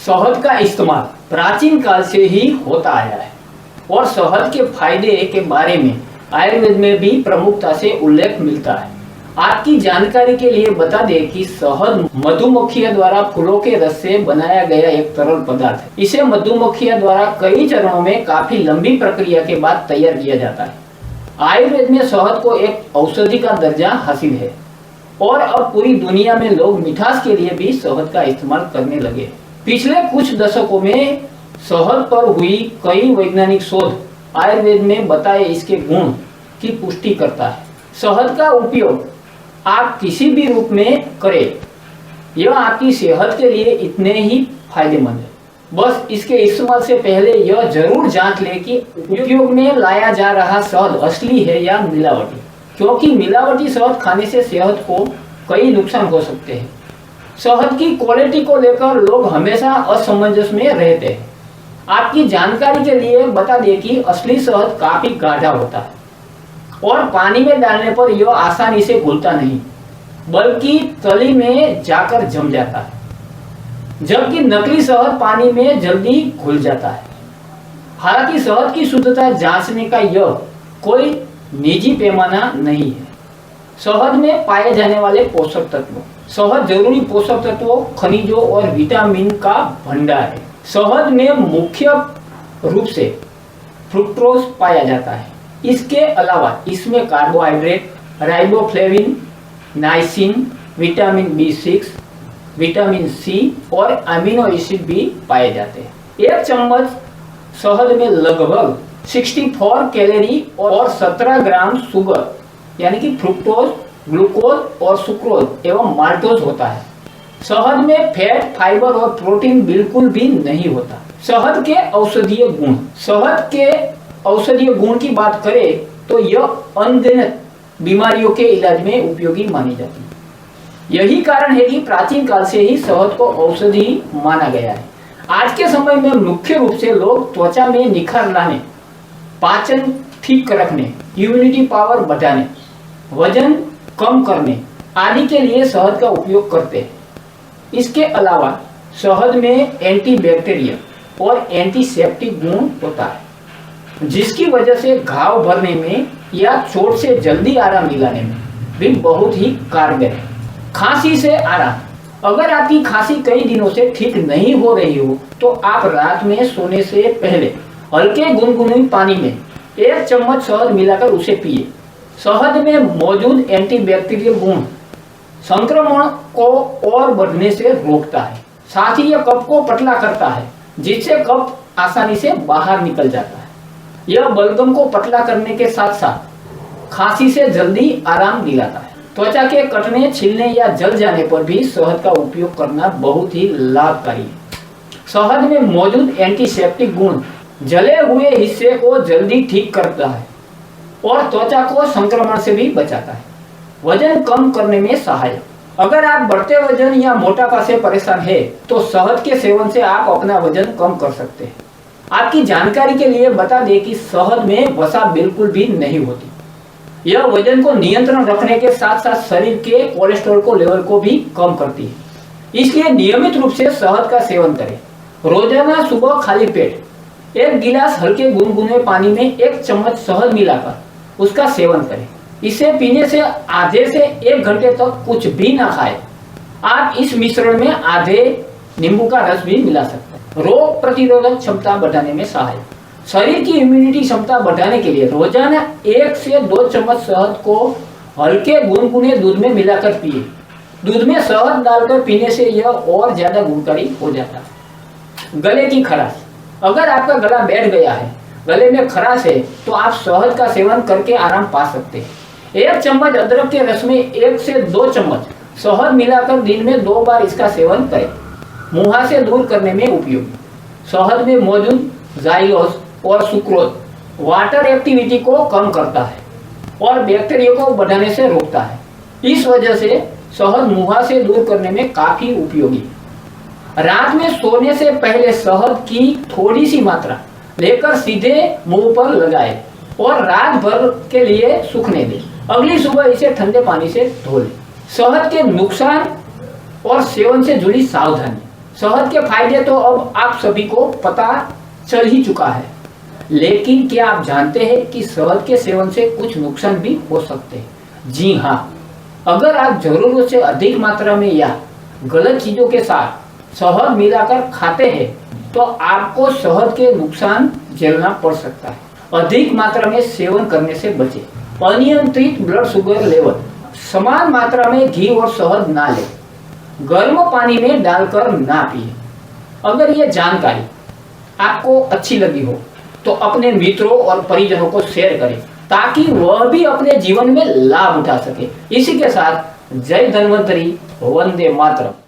शहद का इस्तेमाल प्राचीन काल से ही होता आया है और शहद के फायदे के बारे में आयुर्वेद में भी प्रमुखता से उल्लेख मिलता है। आपकी जानकारी के लिए बता दें कि शहद मधुमक्खियों द्वारा फूलों के रस से बनाया गया एक तरल पदार्थ है। इसे मधुमक्खियों द्वारा कई चरणों में काफी लंबी प्रक्रिया के बाद तैयार किया जाता है। आयुर्वेद में शहद को एक औषधि का दर्जा हासिल है और अब पूरी दुनिया में लोग मिठास के लिए भी शहद का इस्तेमाल करने लगे। पिछले कुछ दशकों में शहद पर हुई कई वैज्ञानिक शोध आयुर्वेद में बताए इसके गुण की पुष्टि करता है। शहद का उपयोग आप किसी भी रूप में करें, यह आपकी सेहत के लिए इतने ही फायदेमंद है। बस इसके इस्तेमाल से पहले यह जरूर जांच लें कि उपयोग में लाया जा रहा शहद असली है या मिलावटी, क्योंकि मिलावटी शहद खाने से सेहत को कई नुकसान हो सकते हैं। शहद की क्वालिटी को लेकर लोग हमेशा असमंजस में रहते हैं। आपकी जानकारी के लिए बता दें कि असली शहद काफी गाढ़ा होता है और पानी में डालने पर यह आसानी से घुलता नहीं, बल्कि तली में जाकर जम जाता है, जबकि नकली शहद पानी में जल्दी घुल जाता है। हालांकि शहद की शुद्धता जांचने का यह कोई निजी पैमाना नहीं है। शहद में पाए जाने वाले पोषक तत्व। शहद जरूरी पोषक तत्वों, खनिजों और विटामिन का भंडार है। शहद में मुख्य रूप से फ्रुक्टोज पाया जाता है। इसके अलावा इसमें carbohydrate, riboflavin, niacin, vitamin B6, vitamin C और अमीनो एसिड भी पाए जाते हैं। एक चम्मच शहद में लगभग 64 कैलोरी और 17 ग्राम शुगर यानी कि फ्रुक्टोज, ग्लूकोज और सुक्रोज एवं माल्टोज होता है। शहद में फैट, फाइबर और प्रोटीन बिल्कुल भी नहीं होता। शहद के औषधीय गुण। शहद के औषधीय गुण की बात करें तो यह अनगिनत बीमारियों के इलाज में उपयोगी मानी जाती है। यही कारण है कि प्राचीन काल से ही शहद को औषधि माना गया है। आज के समय में मुख्य रूप से लोग त्वचा में निखार लाने, पाचन ठीक रखने, इम्यूनिटी पावर बढ़ाने, वजन कम करने आदि के लिए शहद का उपयोग करते हैं। इसके अलावा शहद में एंटीबैक्टीरियल और एंटीसेप्टिक गुण होता है, जिसकी वजह से घाव भरने में या चोट से जल्दी आराम दिलाने में भी बहुत ही कारगर है। खांसी से आराम। अगर आपकी खांसी कई दिनों से ठीक नहीं हो रही हो तो आप रात में सोने से पहले हल्के गुनगुने पानी में 1 चम्मच शहद मिलाकर उसे पिए। शहद में मौजूद एंटीबैक्टीरियल गुण संक्रमण को और बढ़ने से रोकता है। साथ ही यह कफ को पतला करता है, जिससे कफ आसानी से बाहर निकल जाता है। यह बलगम को पतला करने के साथ साथ खांसी से जल्दी आराम दिलाता है। त्वचा के कटने, छिलने या जल जाने पर भी शहद का उपयोग करना बहुत ही लाभकारी है। शहद में मौजूद एंटीसेप्टिक गुण जले हुए हिस्से को जल्दी ठीक करता है और त्वचा को संक्रमण से भी बचाता है। वजन कम करने में सहायक। अगर आप बढ़ते वजन या मोटापा से परेशान है तो शहद के सेवन से आप अपना वजन कम कर सकते हैं। आपकी जानकारी के लिए बता दें कि शहद में वसा बिल्कुल भी नहीं होती। यह वजन को नियंत्रण रखने के साथ साथ शरीर के कोलेस्ट्रॉल को लेवल को भी कम करती है। इसलिए नियमित रूप से शहद का सेवन करें। रोजाना सुबह खाली पेट 1 गिलास हल्के गुनगुने पानी में 1 चम्मच शहद मिलाकर उसका सेवन करें। इसे पीने से आधे से 1 घंटे तक कुछ भी ना खाएं। आप इस मिश्रण में आधे नींबू का रस भी मिला सकते हैं। रोग प्रतिरोधक क्षमता बढ़ाने में सहायक। शरीर की इम्यूनिटी क्षमता बढ़ाने के लिए रोजाना 1 से 2 चम्मच शहद को हल्के गुनगुने दूध में मिलाकर पिए। दूध में शहद डालकर पीने से यह और ज्यादा गुणकारी हो जाता है। गले की खराश। अगर आपका गला बैठ गया है, गले में खराश है, तो आप शहद का सेवन करके आराम पा सकते हैं। 1 चम्मच अदरक के रस में 1 से 2 चम्मच शहद मिलाकर दिन में 2 बार इसका सेवन करें। मुहासे दूर करने में उपयोगी। शहद में मौजूद जाइलोस और सुक्रोज वाटर एक्टिविटी को कम करता है और बैक्टीरिया को बढ़ने से रोकता है। इस वजह से शहद मुहासे दूर करने में काफी उपयोगी। रात में सोने से पहले शहद की थोड़ी सी मात्रा लेकर सीधे मुंह पर लगाएं और रात भर के लिए सूखने दें। अगली सुबह इसे ठंडे पानी से धो लें। शहद के नुकसान और सेवन से जुड़ी सावधानी। शहद के फायदे तो अब आप सभी को पता चल ही चुका है, लेकिन क्या आप जानते हैं कि शहद के सेवन से कुछ नुकसान भी हो सकते हैं? जी हाँ, अगर आप जरूरत से अधिक मात्रा में या गलत चीजों के साथ शहद मिलाकर खाते हैं तो आपको शहद के नुकसान झेलना पड़ सकता है। अधिक मात्रा में सेवन करने से बचें। अनियंत्रित ब्लड शुगर लेवल, समान मात्रा में घी और शहद ना लें। गर्म पानी में डालकर ना पिए। अगर ये जानकारी आपको अच्छी लगी हो तो अपने मित्रों और परिजनों को शेयर करें ताकि वह भी अपने जीवन में लाभ उठा सके। इसी के साथ जय धन्वंतरी, वंदे मातरम।